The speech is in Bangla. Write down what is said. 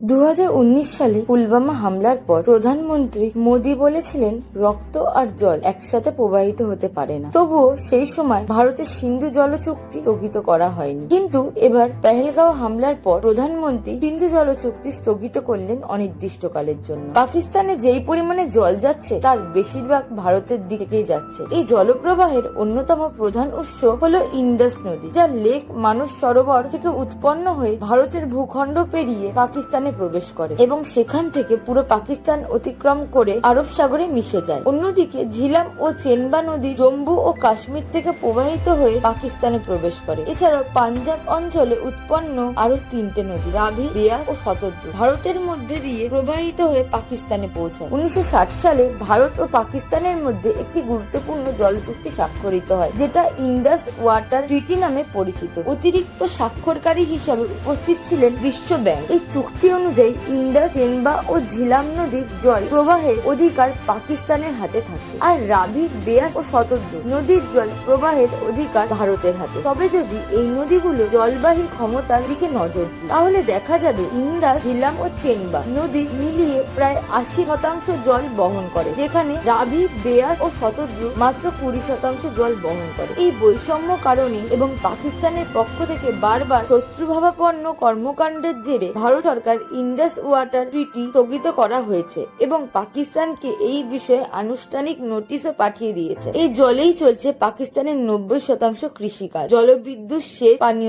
2019 সালে পুলওয়ামা হামলার পর প্রধানমন্ত্রী মোদী বলেছিলেন রক্ত আর জল একসাথে প্রবাহিত হতে পারে না। তবুও সেই সময় ভারতের সিন্ধু জল চুক্তি স্থগিত করা হয়নি, কিন্তু এবার পেহেলগাঁও হামলার পর প্রধানমন্ত্রী সিন্ধু জল চুক্তি স্থগিত করলেন অনির্দিষ্টকালের জন্য। পাকিস্তানে যেই পরিমাণে জল যাচ্ছে তার বেশিরভাগ ভারতের দিকেই যাচ্ছে। এই জলপ্রবাহের অন্যতম প্রধান উৎস হলো ইন্ডাস নদী, যা লেক মানস সরোবর থেকে উৎপন্ন হয়ে ভারতের ভূখণ্ড পেরিয়ে পাকিস্তানে প্রবেশ করে এবং সেখান থেকে পুরো পাকিস্তান অতিক্রম করে আরব সাগরে মিশে যায়। অন্যদিকে ঝিলাম ও চেনবা নদী জম্মু ও কাশ্মীর থেকে প্রবাহিত হয়ে পাকিস্তানে প্রবেশ করে। এছাড়াও পাঞ্জাব অঞ্চলে উৎপন্ন আরো তিনটে নদী রাভি, বেয়াস ও শতদ্রু ভারতের মধ্যে দিয়ে প্রবাহিত হয়ে পাকিস্তানে পৌঁছায়। 1960 সালে ভারত ও পাকিস্তানের মধ্যে একটি গুরুত্বপূর্ণ জল চুক্তি স্বাক্ষরিত হয়, যেটা ইন্ডাস ওয়াটার ট্রিটি নামে পরিচিত। অতিরিক্ত স্বাক্ষরকারী হিসাবে উপস্থিত ছিলেন বিশ্ব ব্যাংক। এই চুক্তি অনুযায়ী ইন্ডাস, চেনবা ও ঝিলাম নদীর জল প্রবাহের অধিকার পাকিস্তানের হাতে থাকে, আর রাভি, বেয়াস ও শতদ্রু নদীর জল প্রবাহের অধিকার ভারতের হাতে। তবে যদি এই নদীগুলো জলবাহী ক্ষমতার দিকে নজর দিই, তাহলে দেখা যাবে ইন্ডাস, ঝিলাম ও চেনবা নদী মিলিয়ে প্রায় 80% জল বহন করে, যেখানে রাভি, বেয়াস ও শতদ্রু মাত্র 20% জল বহন করে। এই বৈষম্য কারণে এবং পাকিস্তানের পক্ষ থেকে বারবার শত্রুভাবাপন্ন কর্মকাণ্ডের জেরে ভারত সরকার ইন্ডাস ওয়াটার ট্রিটি স্থগিত করা হয়েছে এবং পাকিস্তানকে এই বিষয়ে আনুষ্ঠানিক নোটিশও পাঠিয়ে দিয়েছে। এই জলেই চলছে পাকিস্তানের 90% কৃষিকাজ, জলবিদ্যুৎ, সেচ, পানীয়